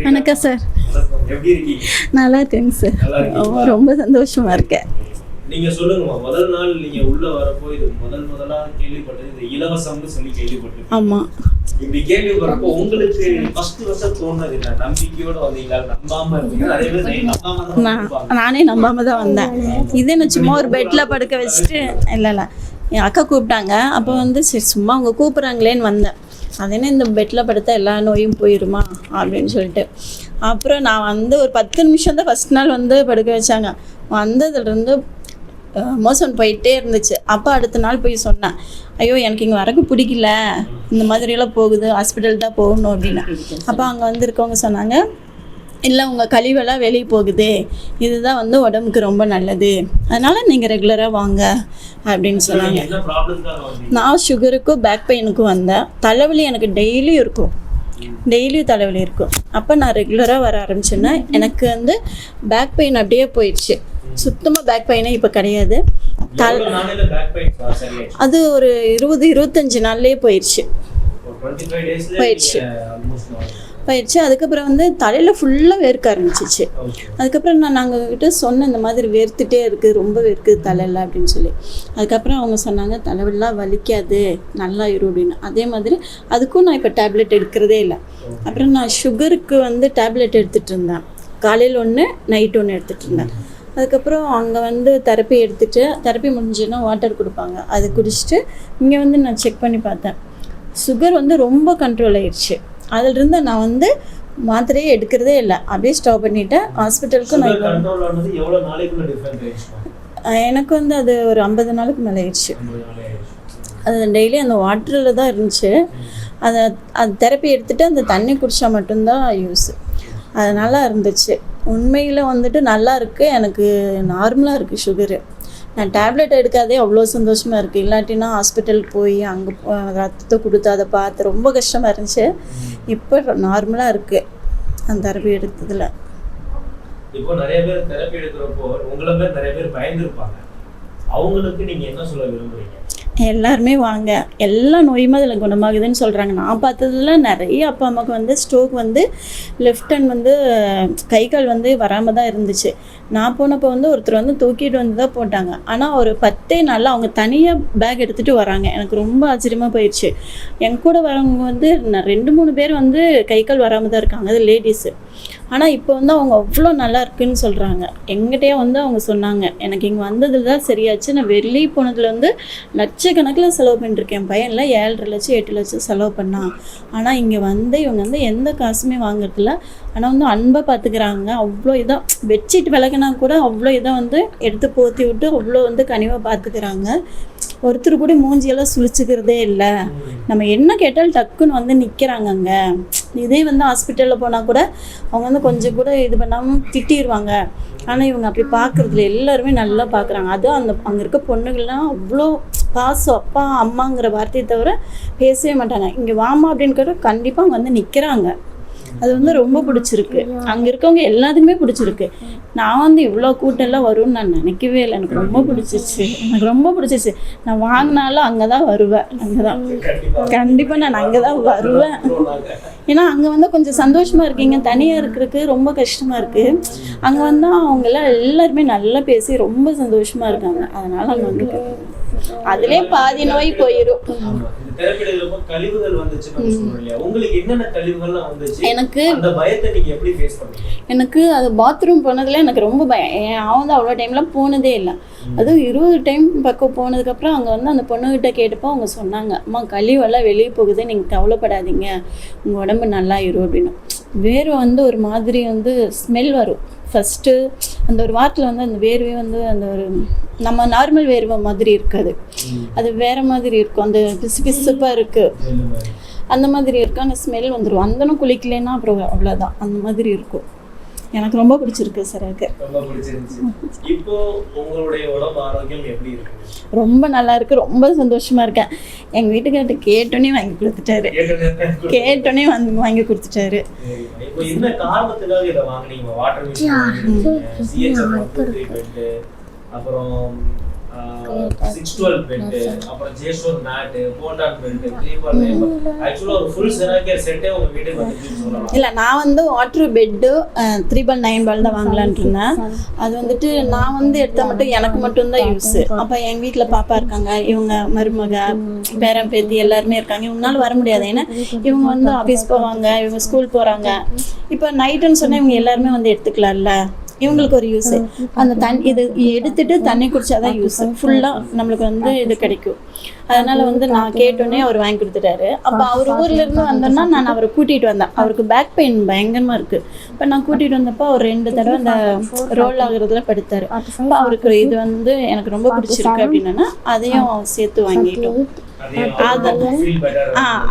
வணக்கம் சார். எப்படி இருக்கீங்க? நல்லா இருக்கேங்க சார். ரொம்ப சந்தோஷமா இருக்கேன். நீங்க சொல்லுங்கம்மா, முதல் நாள் நீங்க உள்ள வரப்போ இது முதலா கேள்விப்பட்டது இந்த இலவசம்னு சொல்லி கேள்விப்பட்டது. ஆமா. இப்படி கேள்விப்பட்டப்போ உங்களுக்கு ஃபர்ஸ்ட் வருஷம் தோணுது என்ன? நம்பிக்கையோட வந்தீங்களா? நம்பாம இருந்தீங்களா? அதே மாதிரி நானே நம்பாம தான் வந்தேன். இது என்ன சும்மா ஒரு பெட்ல படுக்க வச்சுட்டு இல்லை என் அக்கா கூப்பிட்டாங்க. அப்போ சரி சும்மா அவங்க கூப்பிட்றாங்களேன்னு வந்தேன். அது என்ன இந்த பெட்டில் படுத்தா எல்லா நோயும் போயிடுமா அப்படின்னு சொல்லிட்டு அப்புறம் நான் ஒரு 10 நிமிஷம் தான் ஃபஸ்ட் நாள் படுக்க வச்சாங்க. வந்ததுலேருந்து மோசம் போயிட்டே இருந்துச்சு. அப்போ அடுத்த நாள் போய் சொன்னேன், ஐயோ எனக்கு இங்கே வரக்கு பிடிக்கல, இந்த மாதிரியெல்லாம் போகுது, ஹாஸ்பிட்டல் தான் போகணும் அப்படின்னு. அப்போ அங்கே இருக்கவங்க சொன்னாங்க, இல்லை உங்கள் கழிவெல்லாம் வெளியே போகுது, இதுதான் உடம்புக்கு ரொம்ப நல்லது, அதனால் நீங்கள் ரெகுலராக வாங்க அப்படின்னு சொன்னாங்க. நான் சுகருக்கும் பேக் பெயினுக்கும் வந்தேன். தலைவலி எனக்கு டெய்லியும் இருக்கும், தலைவலி இருக்கும். அப்போ நான் ரெகுலராக வர ஆரம்பிச்சேன்னா எனக்கு பேக் பெயின் அப்படியே போயிடுச்சு. சுத்தமாக பேக் பெயினே இப்போ கிடையாது. அது ஒரு 20-25 நாள்லேயே போயிடுச்சு. அதுக்கப்புறம் தலையில் ஃபுல்லாக வேர்க்க ஆரம்பிச்சிச்சு. அதுக்கப்புறம் நாங்கள் கிட்ட சொன்னேன், இந்த மாதிரி வேர்த்துட்டே இருக்குது, ரொம்ப வேர்க்குது தலையில் அப்படின்னு சொல்லி. அதுக்கப்புறம் அவங்க சொன்னாங்க, தலைவலிலாம் வலிக்காது, நல்லா இரும் அப்படின்னு. அதே மாதிரி அதுக்கும் நான் இப்போ டேப்லெட் எடுக்கிறதே இல்லை. அப்புறம் நான் சுகருக்கு டேப்லெட் எடுத்துகிட்டு இருந்தேன். காலையில் 1 நைட் 1 எடுத்துகிட்டு இருந்தேன். அதுக்கப்புறம் அங்கே தெரப்பி முடிஞ்சுன்னா வாட்டர் கொடுப்பாங்க, அது குடிச்சிட்டு இங்கே நான் செக் பண்ணி பார்த்தேன். சுகர் ரொம்ப கண்ட்ரோல் ஆயிடுச்சு. அதிலிருந்து நான் மாத்திரையே எடுக்கிறதே இல்லை, அப்படியே ஸ்டாப் பண்ணிட்டேன். ஹாஸ்பிட்டலுக்கும் எனக்கு அது ஒரு 50 நாளுக்கு மேலே ஆயிடுச்சு. அது டெய்லி அந்த வாட்டரில் தான் இருந்துச்சு. அது தெரப்பி எடுத்துகிட்டு அந்த தண்ணி குடித்தா மட்டும்தான் யூஸ். அது நல்லா இருந்துச்சு. உண்மையில் நல்லா இருக்குது, எனக்கு நார்மலாக இருக்குது சுகரு. நான் டேப்லெட் எடுக்காதே அவ்வளோ சந்தோஷமாக இருக்குது. இல்லாட்டினா ஹாஸ்பிட்டலுக்கு போய் அங்கே ரத்தத்தை கொடுத்து அதை பார்த்து ரொம்ப கஷ்டமாக இருந்துச்சு. இப்போ நார்மலாக இருக்குது அந்த தெரப்பி எடுத்ததில். இப்போ நிறைய பேர் தெரப்பி எடுக்கிறப்போ உங்களை பேர் நிறைய பேர் பயந்துருப்பாங்க. அவங்களுக்கு நீங்கள் என்ன சொல்ல விரும்புகிறீங்க? எல்லாருமே வாங்க, எல்லா நோயுமே அதில் குணமாகுதுன்னு சொல்கிறாங்க. நான் பார்த்ததுல நிறைய அப்பா அம்மாவுக்கு ஸ்ட்ரோக் லெஃப்ட் ஹேண்ட் கை கால் வராமல் தான் இருந்துச்சு. நான் போனப்போ ஒருத்தர் தூக்கிட்டு தான் போட்டாங்க. ஆனால் ஒரு 10 நாளில் அவங்க தனியாக பேக் எடுத்துகிட்டு வராங்க. எனக்கு ரொம்ப ஆச்சரியமாக போயிடுச்சு. என் கூட வரவங்க நான் 2-3 பேர் கை கால் வராமல் தான் இருக்காங்க, அது லேடிஸு. ஆனால் இப்போ அவங்க அவ்வளோ நல்லா இருக்குன்னு சொல்கிறாங்க. எங்கிட்டே அவங்க சொன்னாங்க, எனக்கு இங்கே வந்ததில் தான் சரியாச்சு. நான் வெளியே போனதில் லட்சக்கணக்கில் செலவு பண்ணிருக்கேன். பையனில் 7.5 லட்சம் 8 லட்சம் செலவு பண்ணான். ஆனால் இங்கே இவங்க எந்த காசுமே வாங்குறதில்ல. ஆனால் அன்பாக பார்த்துக்கிறாங்க. அவ்வளோ இதாக பெட்ஷீட் விளக்குனா கூட அவ்வளோ இதாக எடுத்து போற்றி விட்டு அவ்வளோ கனிவாக பார்த்துக்கிறாங்க. ஒருத்தர் கூட மூஞ்சியெல்லாம் சுழிச்சுக்கிறதே இல்லை. நம்ம என்ன கேட்டாலும் டக்குன்னு நிற்கிறாங்க அங்கே. இதே ஹாஸ்பிட்டலில் போனால் கூட அவங்க கொஞ்சம் கூட இது பண்ணாமல் திட்டிடுவாங்க. ஆனால் இவங்க அப்படி பார்க்குறதுல எல்லாருமே நல்லா பார்க்குறாங்க. அதுவும் அங்கே இருக்க பொண்ணுகள்லாம் அவ்வளோ பாசம், அப்பா அம்மாங்கிற வார்த்தையை தவிர பேசவே மாட்டாங்க. இங்கே வாமா அப்படின்னு கேட்டால் கண்டிப்பாக அவங்க நிற்கிறாங்க. அது ரொம்ப பிடிச்சிருக்கு. அங்கே இருக்கவங்க எல்லாத்துக்குமே பிடிச்சிருக்கு. நான் இவ்வளோ கூட்டம்லாம் வரும்னு நான் நினைக்கவே இல்லை. எனக்கு ரொம்ப பிடிச்சிச்சு. நான் வாங்கினாலும் அங்கே தான் வருவேன். கண்டிப்பாக நான் அங்கே தான் வருவேன். ஏன்னா அங்கே கொஞ்சம் சந்தோஷமாக இருக்கீங்க. தனியாக இருக்கிறதுக்கு ரொம்ப கஷ்டமாக இருக்குது. அங்கே அவங்கெல்லாம் எல்லாருமே நல்லா பேசி ரொம்ப சந்தோஷமாக இருக்காங்க. அதனால் அங்கே அதிலே பாதி நோய் போயிடும். எனக்கு அது பாத்ரூம் போனதுல எனக்கு ரொம்ப பயம். அவன் அவ்வளோ டைம்லாம் போனதே இல்லை. அதுவும் 20 டைம் பக்கம் போனதுக்கப்புறம் அங்கே அந்த பொண்ணுகிட்ட கேட்டப்போ அவங்க சொன்னாங்க, அம்மா கழிவெல்லாம் வெளியே போகுது, நீங்கள் கவலைப்படாதீங்க, உங்கள் உடம்பு நல்லா இரும் அப்படின்னு. வேறு ஒரு மாதிரி ஸ்மெல் வரும். ஃபஸ்ட்டு அந்த ஒரு வாரத்தில் அந்த வேர்வே அந்த ஒரு நம்ம நார்மல் வேர்வை மாதிரி இருக்காது, அது வேறு மாதிரி இருக்கும். அந்த பிசுப்பாக இருக்குது, அந்த மாதிரி இருக்குது. அந்த ஸ்மெல் வந்துடும். அந்தனும் குளிக்கலைன்னா அப்புறம் அவ்வளோதான், அந்த மாதிரி இருக்கும். எனக்கு ரொம்ப பிடிச்சிருக்கு சார். எனக்கு இப்போ உங்களுடைய உடம்பு ஆரோக்கியம் எப்படி இருக்கு? ரொம்ப நல்லா இருக்கு, ரொம்ப சந்தோஷமா இருக்கேன். எங்க வீட்டுக்கார்ட்ட கேட்டோன்னே வாங்கி கொடுத்துட்டாரு. இப்போ என்ன காரணத்துக்காக இத வாங்குனீங்க? வாட்டர் மிஷின், சிஹெச்எஃப் அப்புறம் 612 பெட், அப்புறம் ஜேஸ்டோர் மேட், போண்டான் பெட், 3 ஆக்சுவலா ஒரு ஃபுல் செராகேர் செட்டே உங்க வீட்டுக்கு வந்துச்சுன்னு சொல்லலாம். இல்லை நான் வந்து வாட்ரு பெட்டு 3x9 தான் வாங்கலான்ட்டு இருந்தேன். அது வந்துட்டு நான் வந்து எடுத்தால் மட்டும் எனக்கு மட்டும்தான் யூஸு. அப்போ எங்கள் வீட்டில் பாப்பா இருக்காங்க, இவங்க மருமக பேரன் பேத்தி எல்லாருமே இருக்காங்க. இவங்களால வர முடியாது, ஏன்னா இவங்க வந்து ஆஃபீஸ் போவாங்க, இவங்க ஸ்கூல் போகிறாங்க. இப்போ நைட்டுன்னு சொன்னால் இவங்க எல்லாருமே வந்து எடுத்துக்கலாம்ல, இவங்களுக்கு ஒரு யூஸு. அந்த இது எடுத்துட்டு தண்ணி குடிச்சாதான் யூஸு, ஃபுல்லாக நம்மளுக்கு வந்து இது கிடைக்கும். அதனால் வந்து நான் கேட்டோன்னே அவர் வாங்கி கொடுத்துட்டாரு. அப்போ அவர் ஊர்லேருந்து வந்தோன்னா நான் அவரை கூட்டிகிட்டு வந்தேன். அவருக்கு பேக் பெயின் பயங்கரமாக இருக்குது. இப்போ நான் கூட்டிகிட்டு வந்தப்போ அவர் 2 தடவை அந்த ரோல் ஆகுறதுல படுத்தார். அப்போ அவருக்கு இது வந்து எனக்கு ரொம்ப பிடிச்சிருக்கு அப்படின்னா அதையும் சேர்த்து வாங்கிட்டோம்.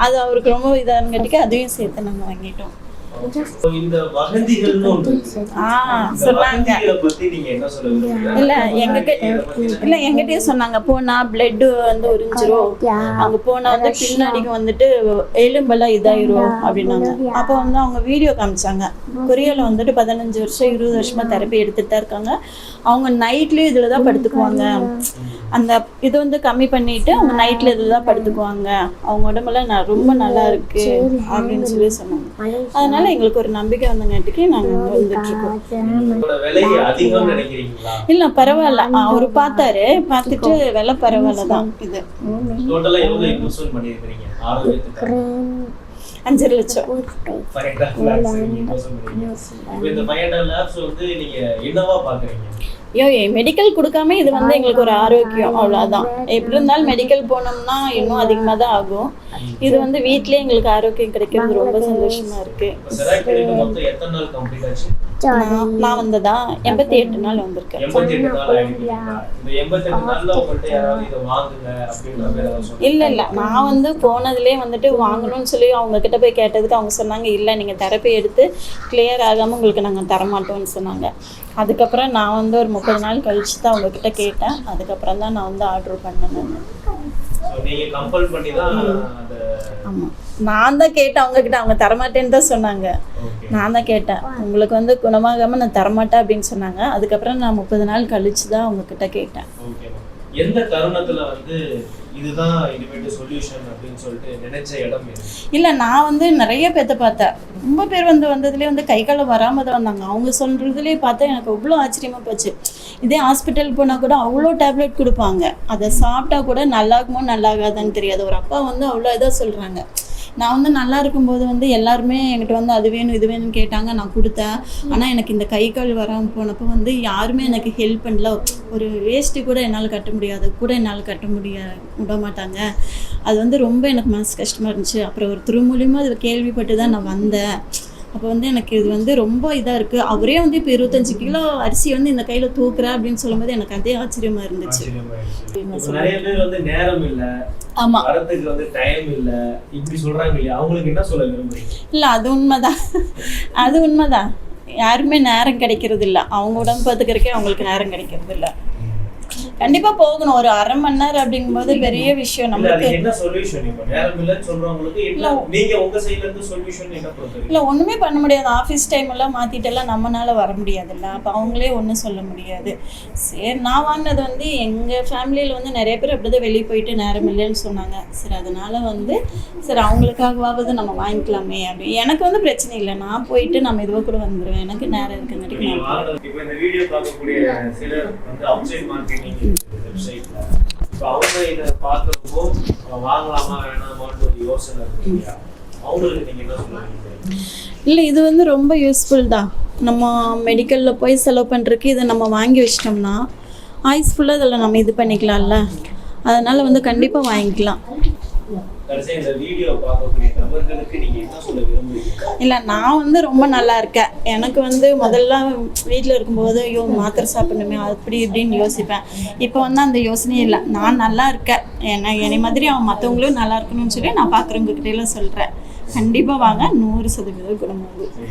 அது அவருக்கு ரொம்ப இதாகங்காட்டிக்கு அதையும் சேர்த்து நாங்கள் வாங்கிட்டோம். இந்த வகதிகள்னு ஒன்று சொன்னாங்க. இல்ல எங்கிட்டயே சொன்னாங்க, போனா பிளட் வந்து உறிஞ்சிரும், அங்க போனா வந்து பின்னாடிக்கு வந்துட்டு எலும்பெல்லாம் இதாயிரும் அப்படின்னாங்க. அப்போ வந்து அவங்க வீடியோ காமிச்சாங்க. கொரியால வந்துட்டு 15 வருஷம் 20 வருஷமா தெரப்பி எடுத்துட்டு தான் இருக்காங்க. அவங்க நைட்லயும் இதுல தான் படுத்துக்குவாங்க. அந்த இது வந்து கம்மி பண்ணிட்டு அவங்க நைட்ல இதுல தான் படுத்துக்குவாங்க. அவங்க உடம்பெல்லாம் ரொம்ப நல்லா இருக்கு அப்படின்னு சொல்லி சொன்னாங்க. அதனால எங்களுக்கு ஒரு நம்பிக்கை வந்தங்காட்டிக்கு நாங்க வந்துட்டு இருக்கோம். இல்ல பரவாயில்ல, அவரு பார்த்தாரு, பார்த்துட்டு விலை பரவாயில்ல தான். இது 5 லட்சம். ஐயோ மெடிக்கல் கொடுக்காம இது வந்து எங்களுக்கு ஒரு ஆரோக்கியம், அவ்வளோதான். எப்படி இருந்தாலும் மெடிக்கல் போனோம்னா இன்னும் அதிகமாக தான் ஆகும். இது வந்து வீட்லயே எங்களுக்கு ஆரோக்கியம் கிடைக்கிறது ரொம்ப சந்தோஷமா இருக்கு. நான் வந்ததா 88 நாள் வந்திருக்கேன். இல்ல நான் வந்து போனதுலேயே வந்துட்டு வாங்கணும்னு சொல்லி அவங்க கிட்ட போய் கேட்டதுக்கு அவங்க சொன்னாங்க, இல்லை நீங்க தெரப்பி எடுத்து கிளியர் ஆகாம உங்களுக்கு நாங்க தரமாட்டோம்னு சொன்னாங்க. அதுக்கப்புறம் நான் வந்து ஒரு 30 நாள் கழிச்சு தான் அவங்க கிட்ட கேட்டேன். அதுக்கப்புறம் தான் நான் வந்து ஆர்டர் பண்ணேன். ஆமா நான் தான் கேட்டேன் அவங்க கிட்ட, அவங்க தரமாட்டேன்னு தான் சொன்னாங்க. நான் தான் கேட்டேன், உங்களுக்கு வந்து குணமாகாம நான் தரமாட்டேன் அப்படின்னு சொன்னாங்க. அதுக்கப்புறம் நான் 30 நாள் கழிச்சு தான் அவங்க கிட்ட கேட்டேன். எந்த தருணத்துல வந்து இதுதான் இனிமேட்டு சொல்யூஷன் அப்படின்னு சொல்லிட்டு நினைச்ச இடம் இல்ல நான் வந்து நிறைய பேத்த பார்த்தேன். ரொம்ப பேர் வந்ததுலேயே வந்து கை கால வராம தான் வந்தாங்க. அவங்க சொல்றதுலேயே பார்த்தா எனக்கு அவ்வளோ ஆச்சரியமா போச்சு. இதே ஹாஸ்பிட்டல் போனால் கூட அவ்வளோ டேப்லெட் கொடுப்பாங்க, அதை சாப்பிட்டா கூட நல்லாகுமோ நல்லாகாதான்னு தெரியாது. ஒரு அப்பா வந்து அவ்வளோ இதாக சொல்கிறாங்க. நான் வந்து நல்லா இருக்கும்போது வந்து எல்லாருமே என்கிட்ட வந்து அது வேணும் இது வேணும்னு கேட்டாங்க, நான் கொடுத்தேன். ஆனால் எனக்கு இந்த கை கால் வராமல் போனப்போ வந்து யாருமே எனக்கு ஹெல்ப் பண்ணல. ஒரு வேஸ்ட்டு கூட என்னால் கட்ட முடியாது, கூட என்னால் கட்ட விட மாட்டாங்க. அது வந்து ரொம்ப எனக்கு மனசு கஷ்டமாக இருந்துச்சு. அப்புறம் ஒரு மூலியமாக அது கேள்விப்பட்டு தான் நான் வந்தேன். அப்போ வந்து எனக்கு இது வந்து ரொம்ப இதாக இருக்குது. அவரே வந்து இப்போ 25 கிலோ அரிசி வந்து இந்த கையில் தூக்குறேன் அப்படின்னு சொல்லும்போது எனக்கு அதே ஆச்சரியமாக இருந்துச்சு. நிறைய பேர் வந்து நேரம் இல்லை, ஆமா வரதுக்கு வந்து டைம் இல்லை இப்படி சொல்கிறாங்க இல்லையா, அவங்களுக்கு என்ன சொல்ல விரும்புறீங்க? இல்லை அது உண்மைதான். யாருமே நேரம் கிடைக்கிறது இல்லை, அவங்க உடம்பு பார்த்துக்கிறக்கே அவங்களுக்கு நேரம் கிடைக்கிறது இல்லை. கண்டிப்பா போகணும், ஒரு 1/2 மணி நேரம் அப்படிங்கும்போது பெரிய விஷயம். நம்மளுக்கு என்ன சொல்யூஷன் இப்போ நேரம் இல்லன்னு சொல்றவங்களுக்கு என்ன நீங்க உங்க சைடுல இருந்து சொல்யூஷன் என்ன கொடுத்தீங்க? இல்ல ஒண்ணுமே பண்ண முடியாது. ஆபீஸ் டைம் எல்லாம் மாத்திட்டெல்லாம் நம்மனால வர முடியாதுல்ல. அப்ப அவங்களே ஒன்றும் சொல்ல முடியாது. சரி நான் வாங்கினது வந்து எங்க ஃபேமிலியில வந்து நிறைய பேர் அப்படிதான் வெளியே போயிட்டு நேரம் இல்லைன்னு சொன்னாங்க. சரி அதனால வந்து சரி அவங்களுக்காகவாவது நம்ம வாங்கிக்கலாமே அப்படி. எனக்கு வந்து பிரச்சனை இல்லை, நான் போயிட்டு நம்ம இதுவோ கூட வந்துடுவேன், எனக்கு நேரம் இருக்குங்காட்டி. இப்போ இந்த வீடியோ பார்க்கக்கூடிய சிலர் வந்து அவுட்சைட் மார்க்கெட்டிங் வெப்சைட்ல இப்போ அவங்க இதை பார்க்குறப்போ வாங்கலாமா வேணாமான்னு ஒரு யோசனை இருக்கு, அவங்களுக்கு நீங்க என்ன சொல்லுவீங்க? இல்லை இது வந்து ரொம்ப யூஸ்ஃபுல் தான். நம்ம மெடிக்கலில் போய் செலவு பண்ணுறதுக்கு இதை நம்ம வாங்கி வச்சிட்டோம்னா ஆயுஸ் ஃபுல்லாக இதில் நம்ம இது பண்ணிக்கலாம்ல. அதனால் வந்து கண்டிப்பாக வாங்கிக்கலாம். இல்லை நான் வந்து ரொம்ப நல்லா இருக்கேன். எனக்கு வந்து முதல்ல வீட்டில் இருக்கும்போது ஐயோ மாத்திரை சாப்பிடணுமே அப்படி இப்படின்னு யோசிப்பேன். இப்போ வந்து அந்த யோசனையே இல்லை, நான் நல்லா இருக்கேன். என்னை மாதிரி அவன் மற்றவங்களும் நல்லா இருக்கணும்னு சொல்லி நான் பார்க்குறவங்க கிட்டேலாம் சொல்கிறேன். கண்டிப்பாக வாங்க, 100% குணமாகும்.